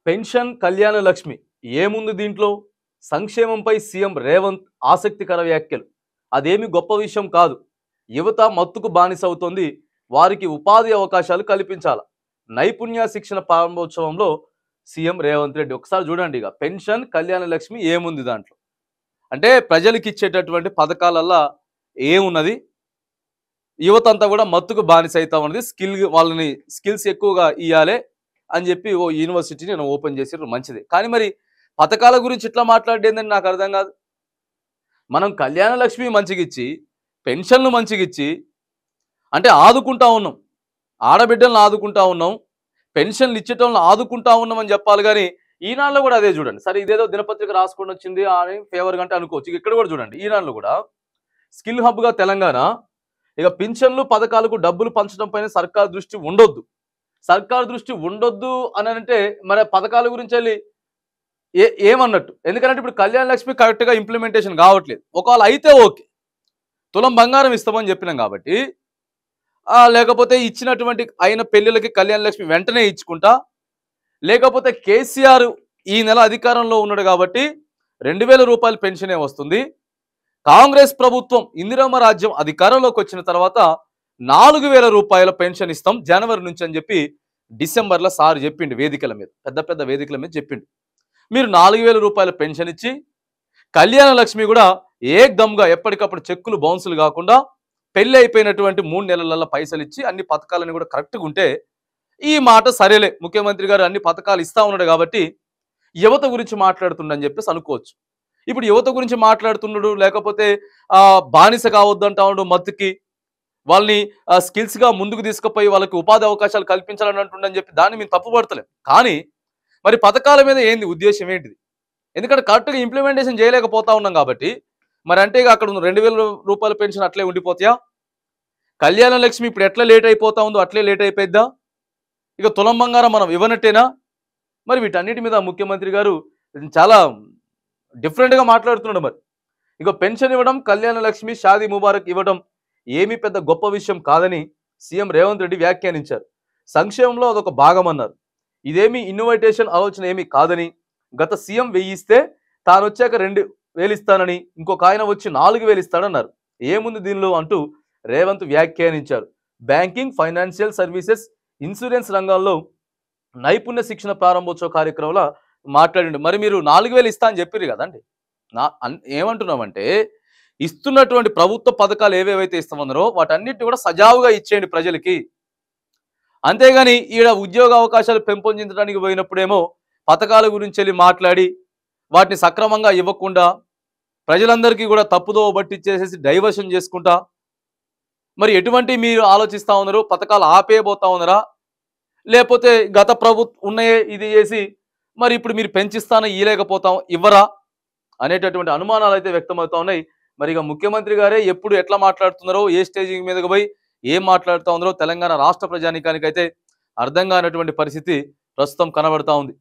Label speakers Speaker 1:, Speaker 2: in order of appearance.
Speaker 1: Pension Kalyana Lakshmi ఏముంది దీంట్లో? సంక్షేమంపై సీఎం రేవంత్ ఆసక్తికర వ్యాఖ్యలు. అదేమి గొప్ప విషయం కాదు. యువత మత్తుకు బానిసవుతోంది. వారికి ఉపాధి అవకాశాలు కల్పించాల. నైపుణ్య శిక్షణ ప్రారంభోత్సవంలో సీఎం రేవంత్ రెడ్డి. ఒకసారి చూడండి, ఇక పెన్షన్ కళ్యాణ లక్ష్మి ఏముంది దాంట్లో? అంటే ప్రజలకు ఇచ్చేటటువంటి పథకాలల్లా ఏమున్నది? యువత అంతా కూడా మత్తుకు బానిస అవుతా ఉన్నది. వాళ్ళని స్కిల్స్ ఎక్కువగా ఇవ్వాలి అని చెప్పి ఓ యూనివర్సిటీని నేను ఓపెన్ చేసిర్రు, మంచిది. కానీ మరి పథకాల గురించి ఇట్లా మాట్లాడేందని నాకు అర్థం కాదు. మనం కళ్యాణ లక్ష్మి మంచిగిచ్చి, పెన్షన్లు మంచిగిచ్చి, అంటే ఆదుకుంటా ఉన్నాం, ఆడబిడ్డలను ఆదుకుంటా ఉన్నాం, పెన్షన్లు ఇచ్చేటోళ్ళని ఆదుకుంటా ఉన్నాం అని చెప్పాలి. కానీ ఈనాడులో కూడా అదే చూడండి. సరే, ఇదేదో దినపత్రిక రాసుకొని వచ్చింది అని ఫేవర్ గంటే అనుకోవచ్చు. ఇక్కడ కూడా చూడండి, ఈనాడులో కూడా స్కిల్ హబ్గా తెలంగాణ, ఇక పింఛన్లు పథకాలకు డబ్బులు పంచడం పైన సర్కార్ దృష్టి ఉండొద్దు. సర్కార్ దృష్టి ఉండొద్దు అని అంటే మరి పథకాల గురించి వెళ్ళి ఏమన్నట్టు? ఎందుకంటే ఇప్పుడు కళ్యాణ లక్ష్మి కరెక్ట్గా ఇంప్లిమెంటేషన్ కావట్లేదు. ఒకవేళ అయితే ఓకే, తులం బంగారం ఇస్తామని చెప్పినాం కాబట్టి, లేకపోతే ఇచ్చినటువంటి అయిన పెళ్లిళ్ళకి కళ్యాణ లక్ష్మి వెంటనే ఇచ్చుకుంటా, లేకపోతే కేసీఆర్ ఈ నెల అధికారంలో ఉన్నాడు కాబట్టి 2000 రూపాయల పెన్షనే వస్తుంది. కాంగ్రెస్ ప్రభుత్వం ఇందిరమ్మ రాజ్యం అధికారంలోకి వచ్చిన తర్వాత 4000 రూపాయల పెన్షన్ ఇస్తాం జనవరి నుంచి అని చెప్పి డిసెంబర్లో సార్ చెప్పిండు. వేదికల మీద, పెద్ద పెద్ద వేదికల మీద చెప్పిండు. మీరు 4000 రూపాయల పెన్షన్ ఇచ్చి, కళ్యాణ లక్ష్మి కూడా ఏకదమ్గా ఎప్పటికప్పుడు చెక్కులు బౌన్సులు కాకుండా పెళ్లి అయిపోయినటువంటి 3 నెలల పైసలు ఇచ్చి అన్ని పథకాలను కూడా కరెక్ట్గా ఉంటే ఈ మాట సరేలే, ముఖ్యమంత్రి గారు అన్ని పథకాలు ఇస్తా ఉన్నాడు కాబట్టి యువత గురించి మాట్లాడుతుండని చెప్పేసి అనుకోవచ్చు. ఇప్పుడు యువత గురించి మాట్లాడుతున్నాడు, లేకపోతే బానిస కావద్దంటా ఉండు మత్తుకి, వాళ్ళని స్కిల్స్గా ముందుకు తీసుకుపోయి వాళ్ళకి ఉపాధి అవకాశాలు కల్పించాలని అంటుండని చెప్పి దాన్ని మేము తప్పుపడతలేం. కానీ మరి పథకాల మీద ఏంది ఉద్దేశం ఏంటిది? ఎందుకంటే కరెక్ట్గా ఇంప్లిమెంటేషన్ చేయలేకపోతా ఉన్నాం కాబట్టి, మరి అంటే అక్కడ 2000 రూపాయల పెన్షన్ అట్లే ఉండిపోతాయా? కళ్యాణ లక్ష్మి ఇప్పుడు ఎట్లా లేట్ అయిపోతా ఉందో అట్లే లేట్ అయిపోయిద్దా? ఇక తులం బంగారం మనం ఇవ్వనట్టేనా? మరి వీటన్నిటి మీద ముఖ్యమంత్రి గారు చాలా డిఫరెంట్గా మాట్లాడుతున్నాడు. మరి ఇక పెన్షన్ ఇవ్వడం, కళ్యాణ లక్ష్మి, షాదీ ముబారక్ ఇవ్వడం ఏమీ పెద్ద గొప్ప విషయం కాదని సీఎం రేవంత్ రెడ్డి వ్యాఖ్యానించారు. సంక్షేమంలో అదొక భాగం అన్నారు. ఇదేమీ ఇన్నోవేటేషన్ ఆలోచన ఏమీ కాదని, గత సీఎం 1000 ఇస్తే తాను వచ్చాక 2000 ఇస్తానని, ఇంకొక ఆయన వచ్చి 4000 ఇస్తాడన్నారు. ఏముంది దీనిలో అంటూ రేవంత్ వ్యాఖ్యానించారు. బ్యాంకింగ్, ఫైనాన్షియల్ సర్వీసెస్, ఇన్సూరెన్స్ రంగాల్లో నైపుణ్య శిక్షణ ప్రారంభోత్సవ కార్యక్రమంలో మాట్లాడండి. మరి మీరు 4000 ఇస్తా అని చెప్పారు కదండి. ఏమంటున్నామంటే, ఇస్తున్నటువంటి ప్రభుత్వ పథకాలు ఏవేవైతే ఇస్తామన్నారో వాటన్నిటిని కూడా సజావుగా ఇచ్చేయండి ప్రజలకి. అంతేగాని ఈడ ఉద్యోగ అవకాశాలు పెంపొందించడానికి పోయినప్పుడేమో పథకాల గురించి వెళ్ళి మాట్లాడి వాటిని సక్రమంగా ఇవ్వకుండా ప్రజలందరికీ కూడా తప్పుదోవ బట్టిచ్చేసేసి డైవర్షన్ చేసుకుంటా, మరి ఎటువంటి మీరు ఆలోచిస్తూ ఉన్నారు? పథకాలు ఆపేయబోతా ఉన్నారా? లేకపోతే గత ప్రభుత్వం ఉన్నాయే ఇది చేసి మరి ఇప్పుడు మీరు పెంచిస్తానో ఇవ్వలేకపోతాం ఇవ్వరా అనేటటువంటి అనుమానాలు అయితే వ్యక్తమవుతా ఉన్నాయి. మరి ఇక ముఖ్యమంత్రి గారే ఎప్పుడు ఎట్లా మాట్లాడుతున్నారో, ఏ స్టేజింగ్ మీదకి పోయి ఏం మాట్లాడుతూ ఉన్నారో తెలంగాణ రాష్ట్ర ప్రజానీకానికి అయితే అర్థం కానటువంటి పరిస్థితి ప్రస్తుతం కనబడతా ఉంది.